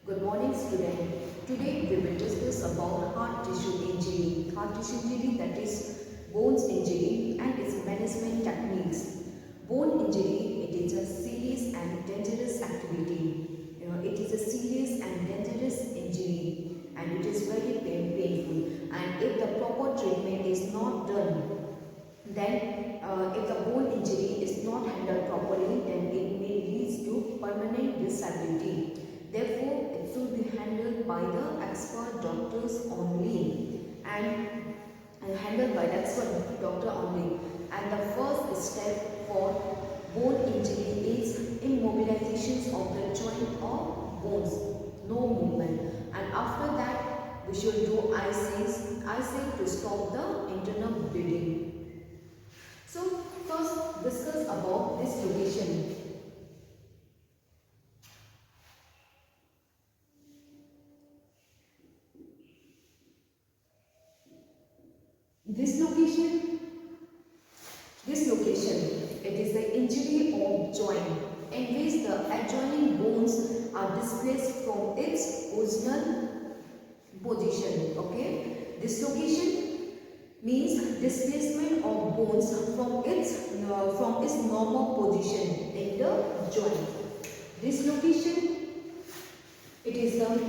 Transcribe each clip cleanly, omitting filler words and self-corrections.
Good morning, student. Today we will discuss about heart tissue injury. Heart tissue injury, that is bones injury, and its management techniques. Bone injury, it is a serious and dangerous activity. It is a serious and dangerous injury, and it is very painful. And if the proper treatment is not done, then if the bone injury is not handled properly, then it may lead to permanent disability. Therefore, it should be handled by the expert doctors only and handled by the expert doctor only. And the first step for bone injury is immobilizations of the joint or bones, no movement. And after that, we should do icing to stop the internal bleeding. So first discuss about this location. This location, it is the injury of joint in which the adjoining bones are displaced from its original position. Okay, this location means displacement of bones from its normal position in the joint. This location, it is an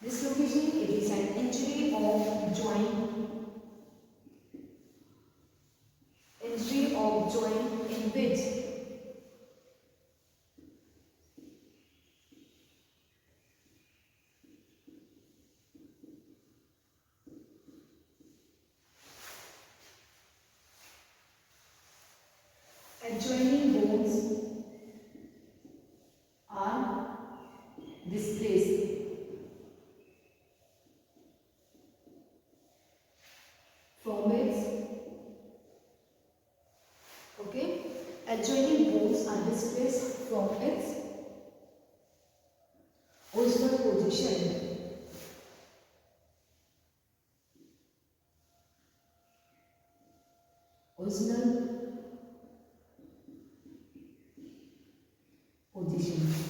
this location, it is an injury of joint in which adjoining bones are displaced from its adjoining bones are displaced from its original position.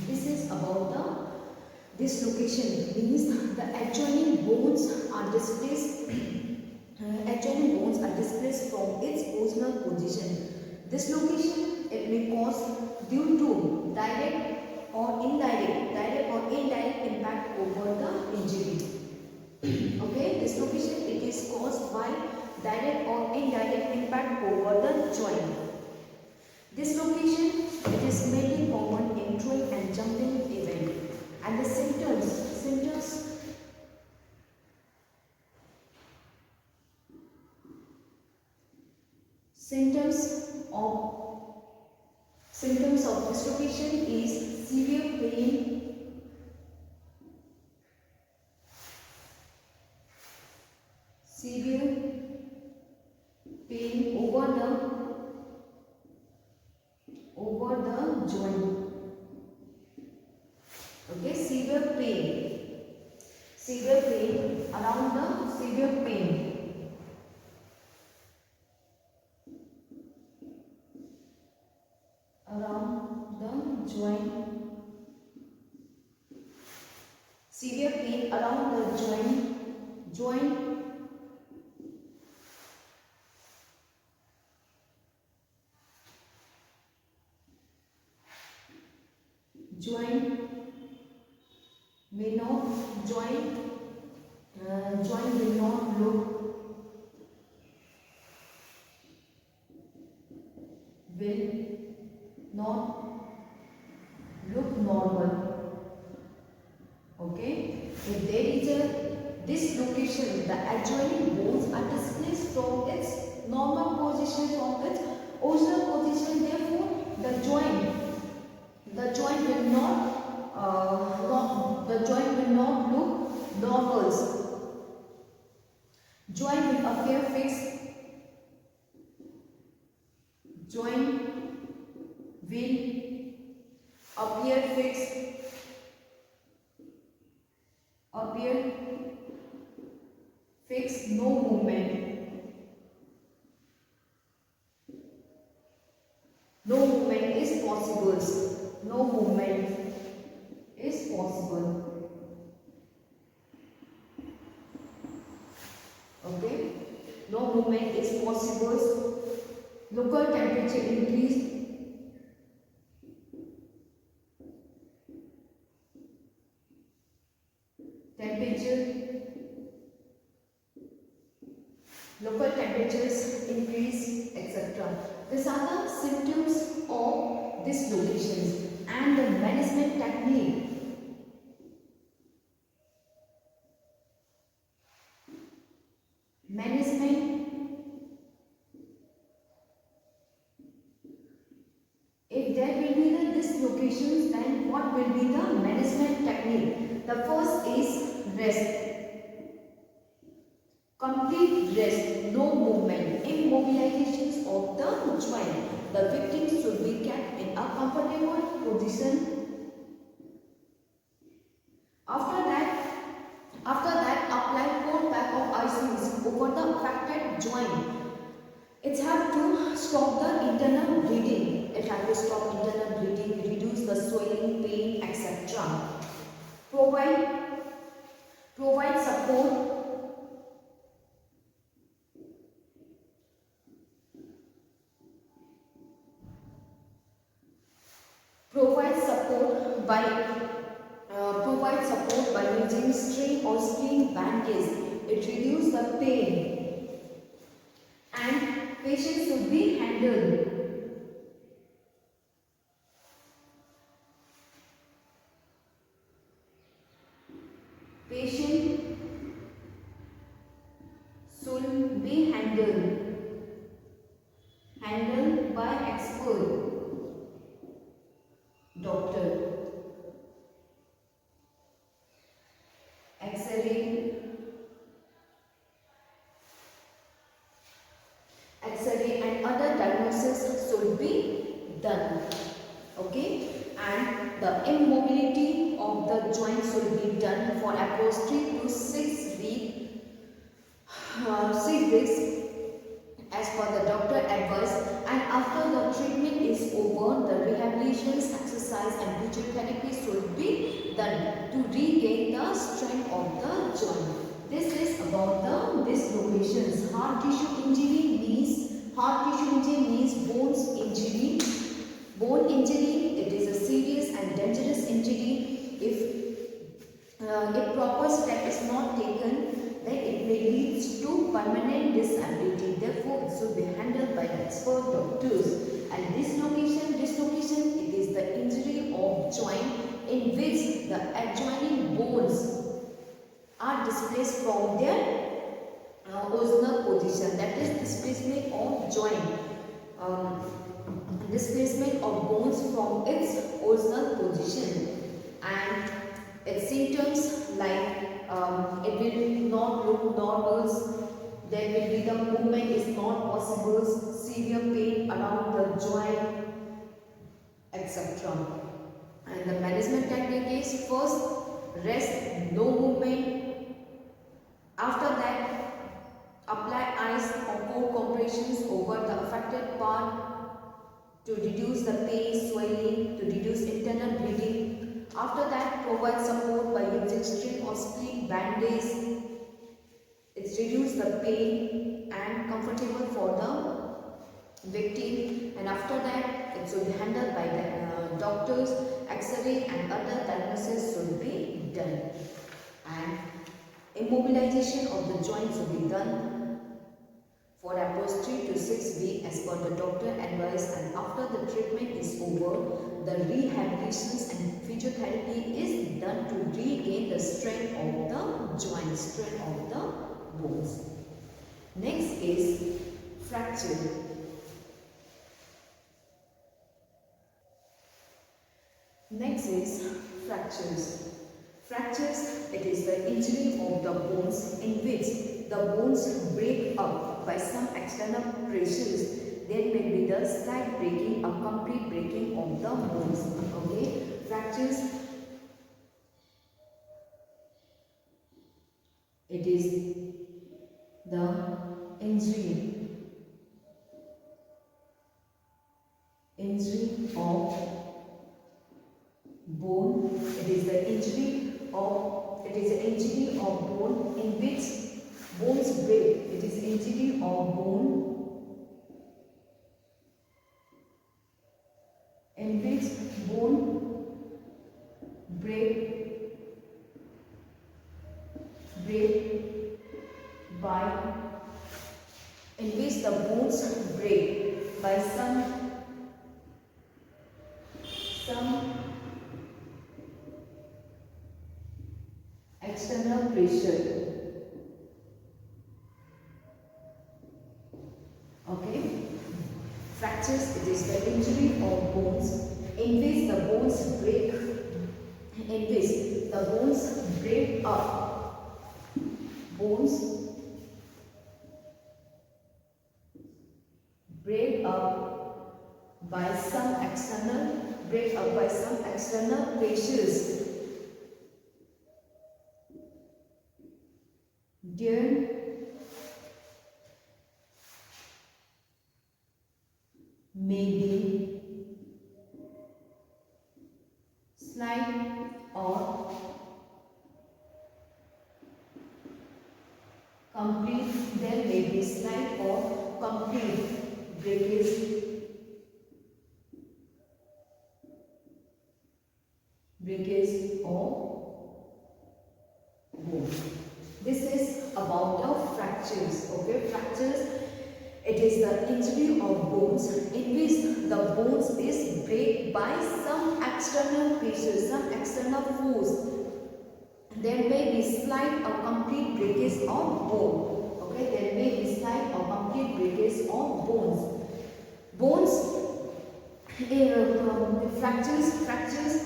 This is about this location means the adjoining bones are displaced. Adjoining bones are displaced from its original position. This location, it may cause due to direct or indirect impact over the injury. Okay, this location, it is caused by direct or indirect impact over the joint. This location, it is mainly common in throwing and jumping event. And the symptoms of this location is severe pain over the joint. Okay, severe pain around the severe pain. Around the joint. Severe pain around the joint may not joint will not look normal. Okay, if there is this location, the adjoining bones are displaced from its normal position, from its original position. Therefore, the joint will not look normal. Joint will appear fixed. Joint will appear fixed, no movement. possible. No movement is possible. Okay, no movement is possible. Local temperature increase. Local temperatures increase, etc. These are the symptoms of dislocations and the management technique. If there will be the dislocations, then what will be the management technique? The first is rest. Complete rest, no movement, immobilizations of the joint. The victim should be kept in a comfortable position. After that, apply 4 pack of ICs over the affected joint. It has to stop the internal bleeding. It has to stop internal bleeding, reduce the swelling, pain, etc. Provide support. Provide support by using string or skin bandage. It reduces the pain and patient should be handled. Patient should be handled by expert doctor. X-ray and other diagnosis should be done. Okay, and the immobility of the joint should be done for approximately 3 to 6 weeks. 6 weeks as per the doctor advice, and after the treatment is over, the rehabilitation exercise and physiotherapy should be done to regain the strength of the joint. This is about the dislocations. Heart tissue injury means bones injury. Bone injury, it is a serious and dangerous injury. If proper step is not taken, then it may lead to permanent disability. Therefore, it should be handled by the expert doctors. And dislocation, it is the injury of joint in which the adjoining bones are displaced from their original position. That is displacement of joint. Displacement of bones from its original position, and its symptoms like it will not look normal, there will be the movement is not possible, severe pain around the joint, etc. And the management technique is first rest, no movement. After that, apply ice or cold compressions over the affected part to reduce the pain, swelling, to reduce internal bleeding. After that, provide support by using string or splint bandage. It reduces the pain and comfortable for the victim. And after that, it should be handled by the doctors. X-ray and other diagnosis should be done. And immobilization of the joint should be done for approximately 3 to 6 weeks as per the doctor advice, and after the treatment is over, the rehabilitations and physiotherapy is done to regain the strength of the joint, strength of the bones. Next is fracture. Next is fractures. Fractures, it is the injury of the bones in which the bones break up by some external pressures. There may be the slight breaking or complete breaking of the bones. Okay, fractures, it is the injury of bone. It is the injury of bone in which bones break. It is injury of bone in which bone break by in which the bones break by some external pressure. Okay. Fractures, it is the injury of bones in which the bones break up. Bones break up by some external pressures. There may be slight or complete breakage of bone. This is about the fractures. Okay, fractures. It is the injury of bones in which the bones is break by some external pressure, some external force. There may be slight or complete breakage of bone. Okay, there may be slight or complete breakage of bones. Fractures.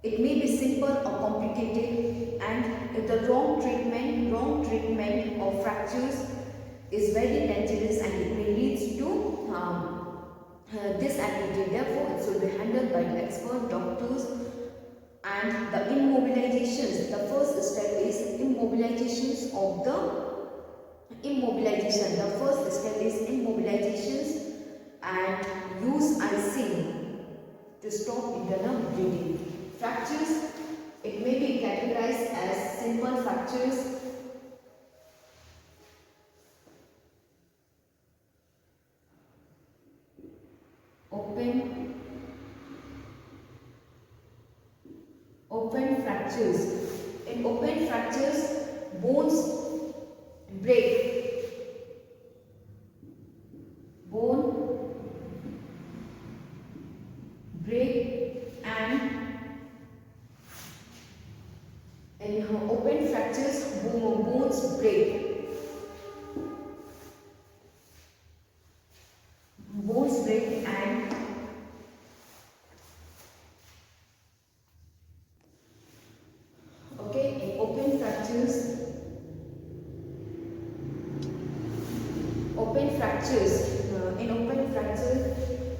It may be simple or complicated, and the wrong treatment of fractures is very dangerous, and it may lead to disability. Therefore, it should be handled by the expert doctors. And the immobilizations. The first step is immobilization. The first step is immobilizations and use icing to stop internal bleeding. Fractures, it may be categorized as simple fractures, open fractures. In open fractures, bones break. Bone break, and in open fractures, bones break. Bones break, and okay, in open fractures,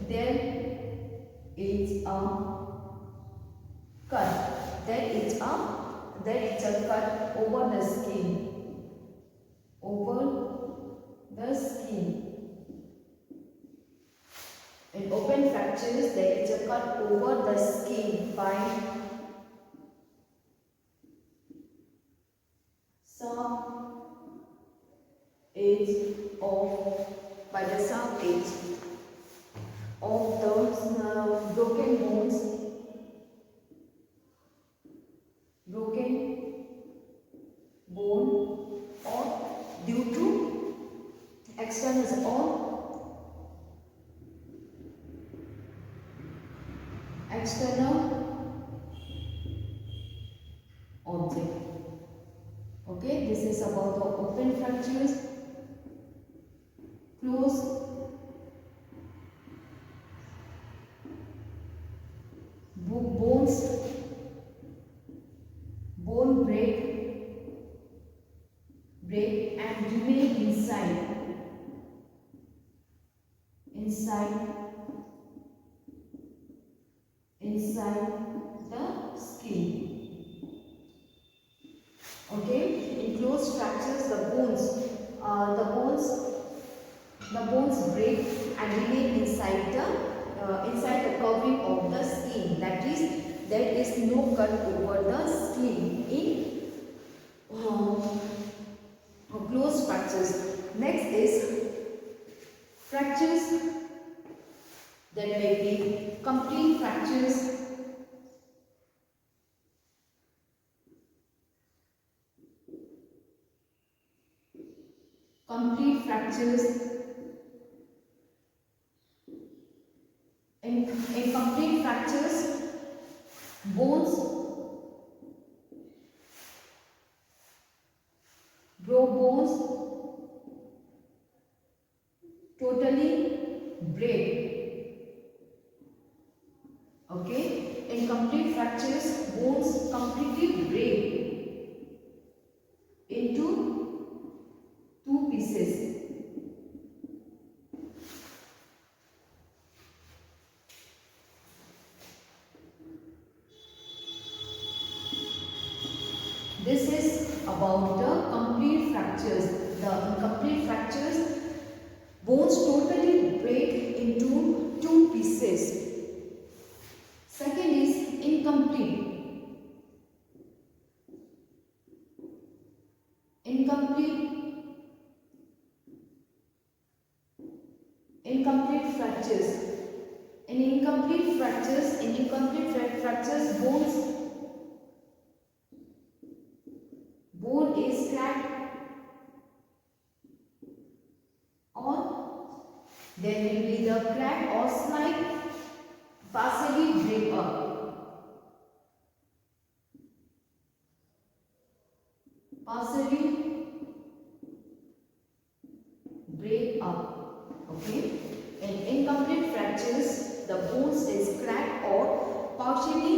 there is a cut. There is a cut over the skin. In open fractures, there is a cut over the skin by the sharp edge of the broken bone, or due to external object. Okay, this is about the open fractures. Close bone break and remain inside the skin. Okay, in closed fractures, the bones break and remain inside inside the covering of the skin. That is, there is no cut over the skin in closed fractures. Next is fractures that may be complete fractures, complete fractures. In complete fractures, bones totally break. Okay, in complete fractures, bones completely break into two pieces. This is about the complete fractures. The incomplete fractures, bones totally break into two pieces. Second is incomplete. Incomplete fractures. In incomplete fractures, bone is cracked, or there will be the crack or slight partially break up. Okay. In incomplete fractures, the bones is cracked or partially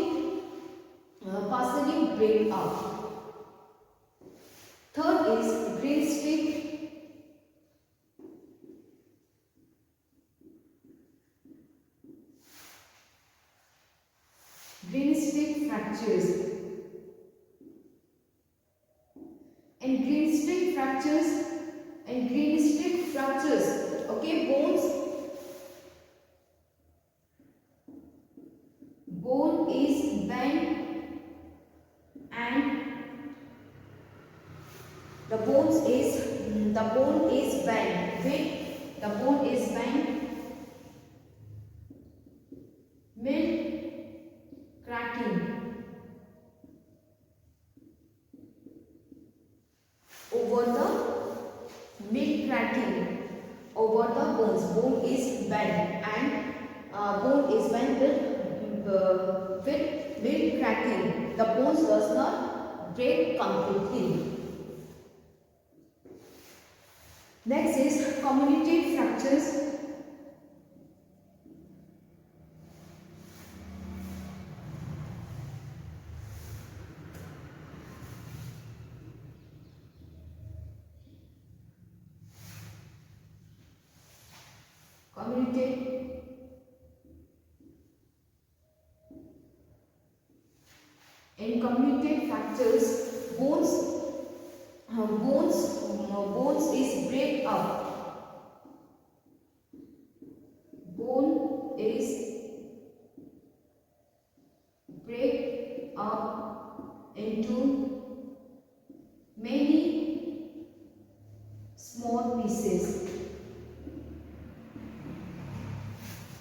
break up. Third is green stick. Green stick fractures. In green stick fractures, okay, bone is bent and the bone is bent mid cracking over the bones. Bone is bent and with mid cracking. The bones does not break completely. Next is comminuted fractures. In comminuted fractures, bones is break up. Bone is break up into many small pieces.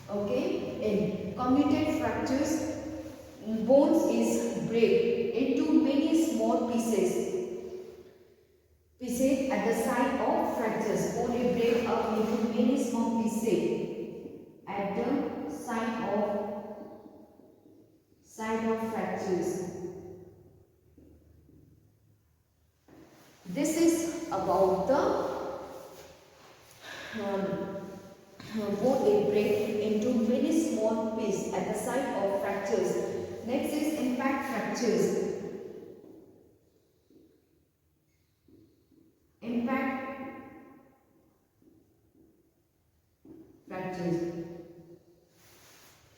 Okay, in comminuted fractures, bones is break into many small pieces at the site of fractures. Bone is break up into many small pieces at the site of fractures. This is about the bone is break into many small pieces at the site of fractures. Next is impact fractures.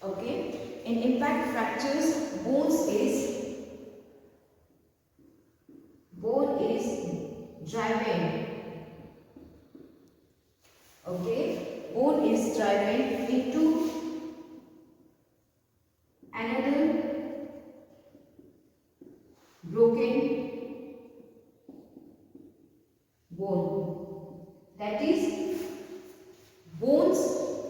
Okay. In impact fractures, bone is driven. Okay. Bone is driven into bone. That is, bones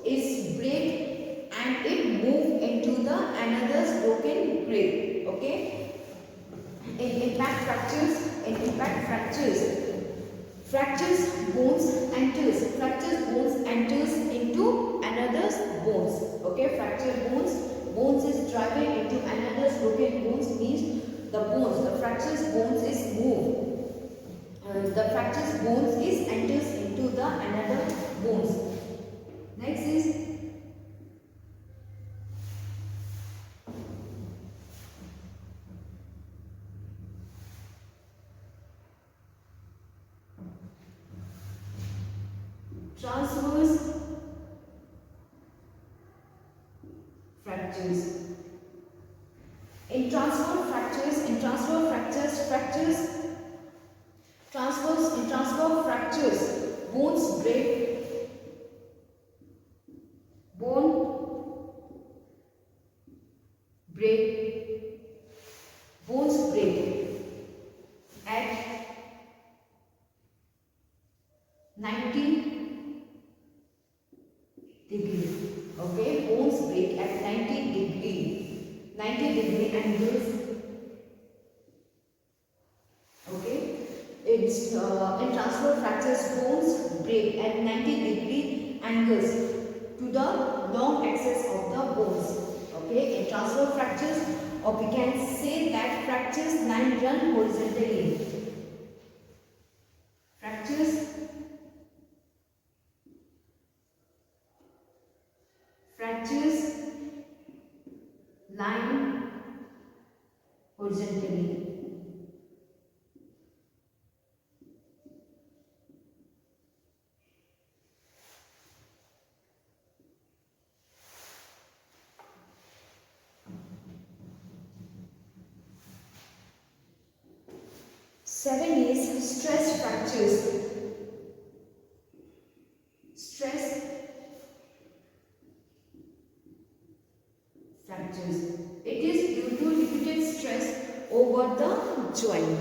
is break and it move into the another's broken grave. Okay. In impact fractures bones enters into another's bones. Okay, fractured bones is driving into another's broken bones means the fractured bones is moved. The fractured bones is enters into the another bones. Next is transverse fractures. In transverse fractures, bones break, bone break, bones break at 90 degree. Okay, bones break at 90 degree angles. Okay, it's in transverse fractures, bones break at 90 degree angles to the long axis of the bones. Okay, in transverse fractures, or we can say that fractures line run horizontally. Fractures line horizontally. Seven is stress fractures. Stress fractures. It is due to repeated stress over the joint.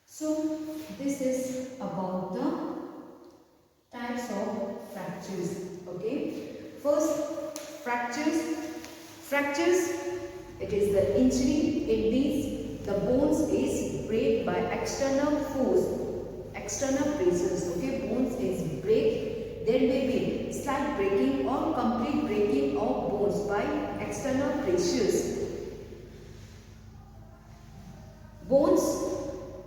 So this is about the types of fractures. Okay. First, fractures. It is the injury. It means the bones is break by external force, external pressures. Okay, bones is break. There may be slight breaking or complete breaking of bones by external pressures. Bones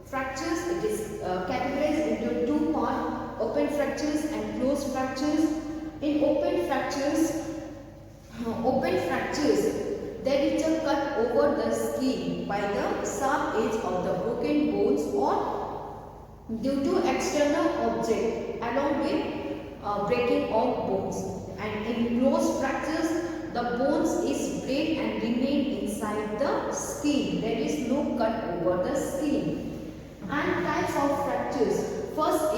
fractures, it is categorized into two parts: open fractures and closed fractures. In open fractures, there is a cut over the skin by the sharp edge of the broken bones or due to external object along with breaking of bones. And in closed fractures, the bones is break and remain inside the skin. There is no cut over the skin. And types of fractures. First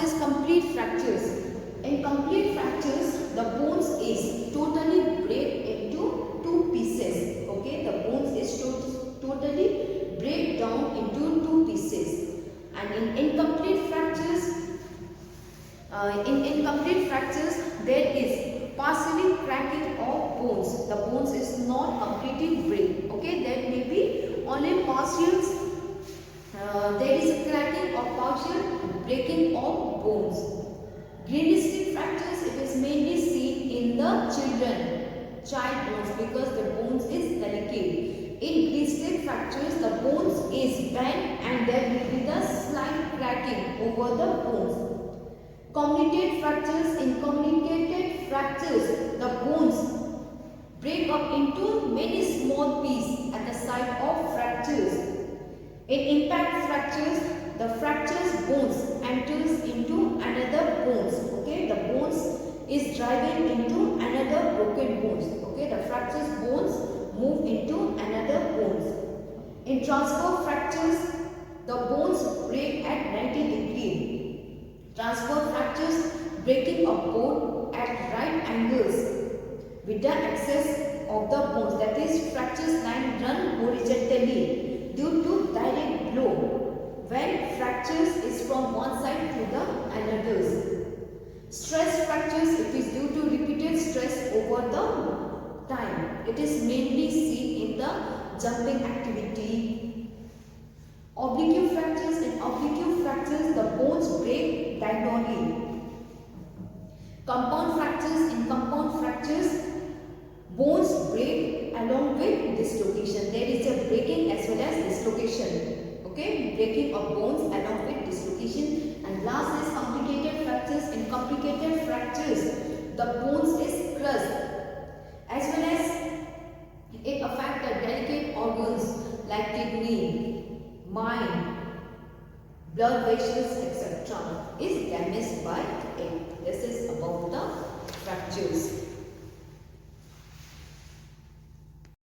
is complete fractures. In complete fractures, the bones is totally break into two pieces. Okay, the bones is totally break down into two pieces. And in incomplete fractures, there is partially cracking of bones. The bones is not completely break. Okay, there may be only partials. There is a cracking or partial breaking of bones. Greenistic fractures, it is mainly seen in the child bones because the bones is delicate. In greenistic fractures, the bones is bent and there will be the slight cracking over the bones. Communicated fractures, in communicated fractures, the bones break up into many small pieces at the site of fractures. In impact fractures, the fractures bones enters into another bones. Okay, the bones is driving into another broken bones. Okay, the fractures bones move into another bones. In transverse fractures, the bones break at 90 degree. Transverse fractures breaking a bone at right angles with the axis of the bones. That is, fractures line run horizontally. It is mainly seen in the jumping activity. Oblique fractures. In oblique fractures, the bones break diagonally. Compound fractures. In compound fractures, bones break along with dislocation. There is a breaking as well as dislocation. Okay, breaking of bones along with dislocation. And last is complicated fractures. In complicated fractures, the bones is crushed as well as it affects the delicate organs like kidney, mind, blood vessels, etc. is damaged by it. This is about the fractures.